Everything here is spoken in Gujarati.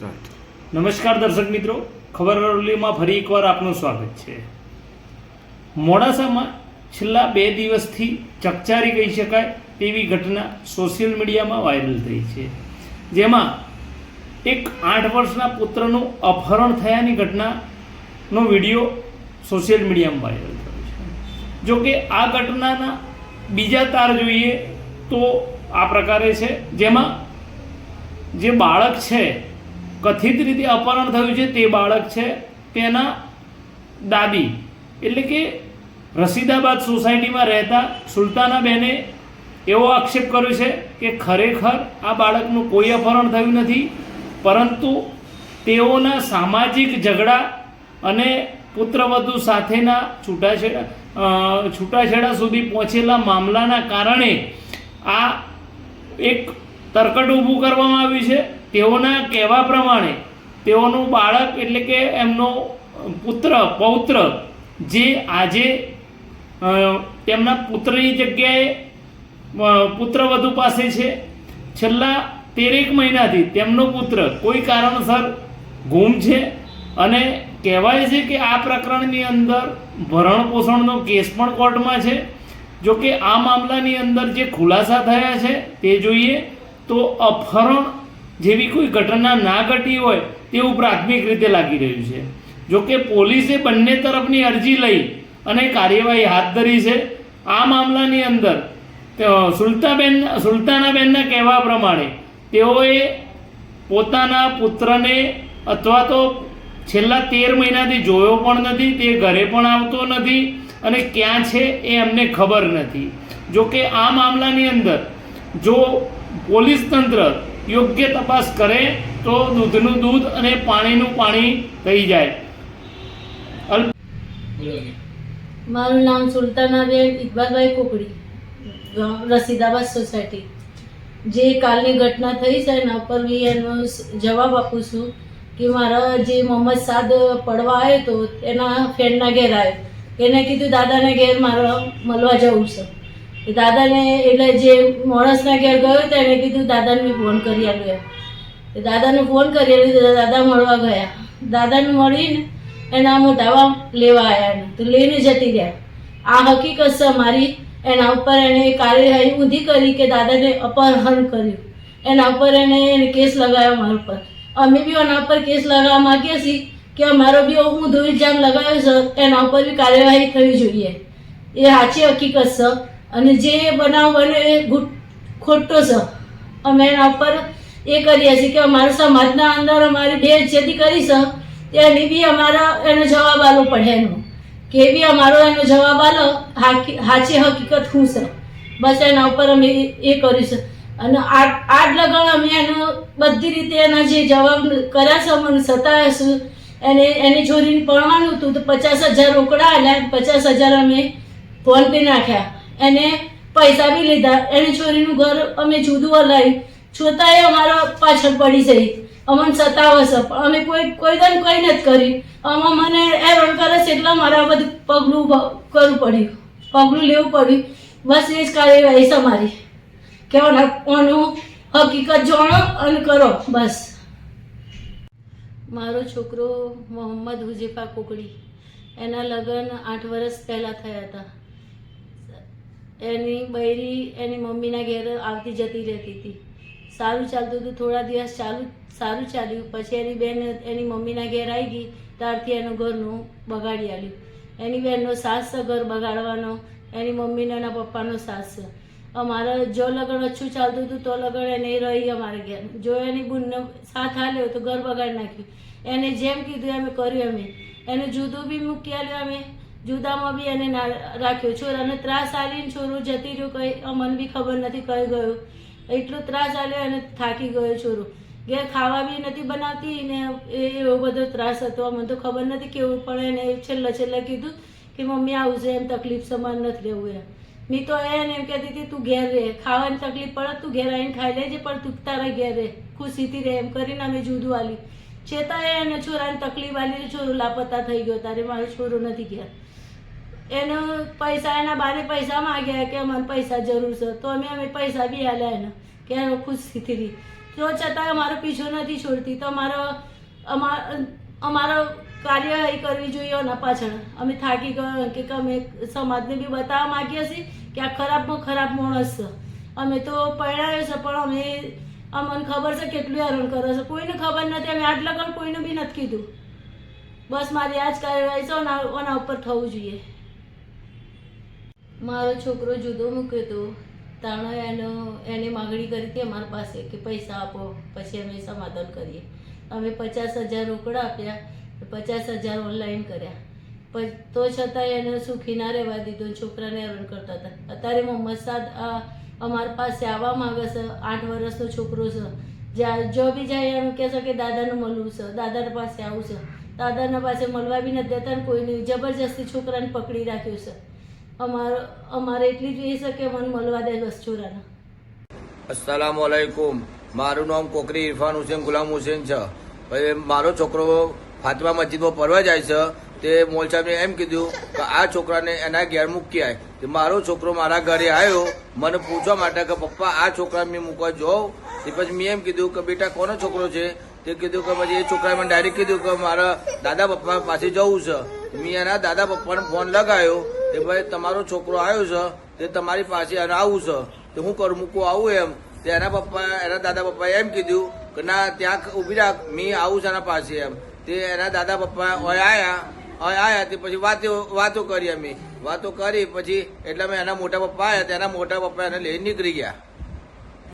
નમસ્કાર દર્શક મિત્રો, ખબર અરવલ્લીમાં ફરી એકવાર આપનું સ્વાગત છે। મોડાસામાં છેલ્લા 2 દિવસથી ચકચારી કહી શકાય તેવી ઘટના સોશિયલ મીડિયામાં વાયરલ થઈ છે, જેમાં એક 8 વર્ષના પુત્રનું અપહરણ થયાની ઘટનાનો વિડીયો સોશિયલ મીડિયામાં વાયરલ થયો છે। જો કે આ ઘટનાના બીજા તાર જોઈએ તો આ પ્રકારે છે, જેમાં જે બાળક છે કથિત રીતે અપહરણ થયું છે તે બાળક છે તેના દાદી એટલે કે રસીદાબાદ સોસાયટીમાં રહેતા સુલતાનાબેને એવો આક્ષેપ કર્યો છે કે ખરેખર આ બાળકનું કોઈ અપહરણ થયું નથી, પરંતુ તેઓના સામાજિક ઝઘડા અને પુત્રવધુ સાથેના છૂટાછેડા સુધી પહોંચેલા મામલાના કારણે આ એક તરકટ ઊભું કરવામાં આવ્યું છે। તેઓના કહેવા પ્રમાણે તેઓનું બાળક એટલે કે એમનો પૌત્ર જે આજે તેમના પુત્રની જગ્યાએ પુત્રવધુ પાસે છે, છેલ્લા 13 મહિનાથી તેમનો પુત્ર કોઈ કારણસર ગુમ છે અને કહેવાય છે કે આ પ્રકરણની અંદર ભરણ પોષણનો કેસ પણ કોર્ટમાં છે। જો કે આ મામલાની અંદર જે ખુલાસા થયા છે તે જોઈએ તો અપહરણ જેવી કોઈ ઘટના ના ઘટી હોય તેવું પ્રાથમિક રીતે લાગી રહ્યું છે। જો કે પોલીસે બંને તરફની અરજી લઈ અને કાર્યવાહી હાથ ધરી છે। આ મામલાની અંદર સુલતાનાબેનના કહેવા પ્રમાણે તેઓએ પોતાના પુત્રને અથવા તો છેલ્લા 13 મહિનાથી જોયો પણ નથી, તે ઘરે પણ આવતો નથી અને ક્યાં છે એ એમને ખબર નથી। જો કે આ મામલાની અંદર જો પોલીસ તંત્ર યોગ્ય તપાસ કરે તો દૂધનું દૂધ અને પાણીનું પાણી થઈ જાય। મારું નામ સુલતાનાબેન ઇકબાલભાઈ કોકડી, રસીદાબાદ સોસાયટી। જે કાલની ઘટના થઈ છે એના પર બી એનો જવાબ આપું છું કે મારા જે મોહમ્મદ સાદ પડવા આવ્યો તો એના ફ્રેન્ડના ઘેર આવ્યો, એને કીધું દાદાને ઘેર મારે મળવા જવું છે। દાદાને એટલે જે માણસના ઘેર ગયો તો એને કીધું દાદાને મેં ફોન કરી આવ્યો, દાદાને ફોન કરી આવ્યો, દાદા મળવા ગયા, દાદાને મળીને એના મોઢાવા લેવા આવ્યા તો લઈને જતી રહ્યા। આ હકીકત છે મારી। એના ઉપર એને કાર્યવાહી ઊંધી કરી કે દાદાને અપહરણ કર્યું, એના ઉપર એને કેસ લગાવ્યો મારા ઉપર। અમે બી એના ઉપર કેસ લગાવવા માગીએ છીએ કે અમારો બી ઊંધો ઇલ્ઝામ લગાવ્યો છે, એના ઉપર બી કાર્યવાહી થવી જોઈએ। એ સાચી હકીકત છે અને જે બનાવ બન્યો એ ખોટો છે। અમે એના ઉપર એ કરીએ છીએ કે અમારા સમાજના અંદર અમારી બેઇજ્જતી કરી છે, એની બી અમારા એનો જવાબ આપવો પડે, એનો કે બી અમારો એનો જવાબ આલો સાચી હકીકત શું છે, બસ એના ઉપર અમે એ કરીશું। અને આજ લગન અમે એનો બધી રીતે એના જે જવાબ કર્યા છે મને સતાવીશું। એની છોરીને પડવાનું હતું તો 50,000 રોકડા આલ્યા, 50,000 અમે ફોન પે નાખ્યા, એને પૈસા બી લીધા। એની છોરીનું ઘર અમે જુદું હલાવ્યું, છતાંય અમારો પાછળ પડી જઈ, અમને સતાવે છે, પણ અમે કોઈ દન કંઈ નથી કરી। આમાં મને હેરાન કરે છે એટલે મારે આ બધું પગલું કરવું પડ્યું, પગલું લેવું પડ્યું। બસ એ જ કાર્યવાહી છે મારી કે આનું હકીકત જાણો અને કરો બસ। મારો છોકરો મોહમ્મદ હુઝેફા કોકડી, એના લગ્ન 8 વર્ષ પહેલાં થયા હતા। એની બૈરી એની મમ્મીના ઘેર આવતી જતી રહેતી હતી, સારું ચાલતું હતું, થોડા દિવસ સારું ચાલ્યું, પછી એની બેન એની મમ્મીના ઘેર આવી ગઈ ત્યારથી એનું ઘરનું બગાડી આલ્યું। એની બહેનનો સાસ છે ઘર બગાડવાનો, એની મમ્મીને એના પપ્પાનો સાસ છે। અમારે જો લગ્ન ઓછું ચાલતું હતું તો લગ્ન એને રહી અમારા ઘેર, જો એની બુનને સાથ આલ્યો તો ઘર બગાડી નાખ્યું। એને જેમ કીધું એમ કર્યું, અમે એને જુદું બી મૂકી આલ્યું, અમે જુદામાં બી એને ના રાખ્યો। છોરાને ત્રાસ આલીને છોરો જતી રહ્યો, કંઈ અમને બી ખબર નથી કઈ ગયો, એટલો ત્રાસ આલ્યો અને થાકી ગયો છોરો। ઘેર ખાવા બી નથી બનાવતી ને એવો બધો ત્રાસ હતો, અમને તો ખબર નથી કેવું, પણ એને છેલ્લે કીધું કે મમ્મી આવું છે, એમ તકલીફ સમાન નથી રહેવું એમ। મેં તો એને એમ કહેતી હતી તું ઘેર રહે, ખાવાની તકલીફ પડે તું ઘેર આવીને ખાઈ લેજે, પણ તું તારા ઘેર રહે, ખુશીથી રહે, એમ કરીને અમે જુદું આલી। છતાંય એને છોરાને તકલીફ આલી, છોરો લાપતા થઈ ગયો, તારે મારો છોરો નથી ઘેર। એનો પૈસા એના બાને પૈસા માગ્યા કે અમને પૈસા જરૂર છે, તો અમે પૈસા બી આલ્યા એને કે ખુશીથી રહી। તો છતાં અમારો પીછો નથી છોડતી. તો અમારો કાર્યવાહી કરવી જોઈએ એના પાછળ. અમે થાકી ગયા કે અમે સમાજને બી બતાવવા માગીએ છીએ કે આ ખરાબમાં ખરાબ માણસ છે. અમે તો પરણાવ્યો છે પણ અમને ખબર છે કેટલું હેરાન કરે છે. કોઈને ખબર નથી. અમે આજ લગન કોઈને બી નથી કીધું. બસ મારી આ જ કાર્યવાહી છે. ઓના ઉપર થવું જોઈએ. મારો છોકરો જુદો મૂક્યો હતો તાણે એને માગણી કરી હતી અમારી પાસે કે પૈસા આપો પછી અમે સમાધાન કરીએ. અમે 50,000 રોકડા આપ્યા, 50,000 ઓનલાઈન કર્યા, તો છતાં એને સુખી ના રહેવા દીધો. છોકરાને હેરાન કરતા હતા. અત્યારે મોહમ્મદ સાદ અમારી પાસે આવવા માંગે છે. 8 વર્ષનો છોકરો છે. જ્યાં જો બી જાય એમ કહે છે કે દાદાને મળવું છે, દાદાના પાસે આવું છે. દાદાના પાસે મળવા બી નથી દેતા ને કોઈને જબરજસ્તી છોકરાને પકડી રાખ્યું છે. અમારે એટલી જ એ છે કે મને મળવા દે બસ છોરાને. અસ્સલામુ અલૈકુમ. મારું નામ કોકરી ઇરફાન હુસેન ગુલામ હુસેન છે. પછી મારો છોકરો ફાતિમા મસ્જિદમાં પડવા જાય છે. તે મોલ સાહેબને એમ કીધું કે આ છોકરાને એના ઘેર મૂકી આય. તે મારો છોકરો મારા ઘરે આવ્યો મને પૂછવા માટે કે પપ્પા આ છોકરાને મેં મૂકવા જાઉં. તે પછી મેં એમ કીધું કે બેટા કોનો છોકરો છે? તે કીધું કે પછી એ છોકરાએ મને ડાયરેક્ટ કીધું કે મારા દાદા પપ્પા પાસે જવું છે. મેં એના દાદા પપ્પાને ફોન લગાવ્યો કે ભાઈ તમારો છોકરો આવ્યો છે તે તમારી પાસે એને આવું છે. તો હું કરું, મૂકવું આવું એમ? તે એના દાદા પપ્પાએ એમ કીધું કે ના ત્યાં ઊભી રાખ, મેં આવું છે એના પાસે એમ. તે એના દાદા પપ્પા આયા તે પછી વાતો કરી. અમે વાતો કરી પછી એટલે મેં એના મોટા પપ્પા આવ્યા. તેના મોટા પપ્પા એને લઈને નીકળી ગયા.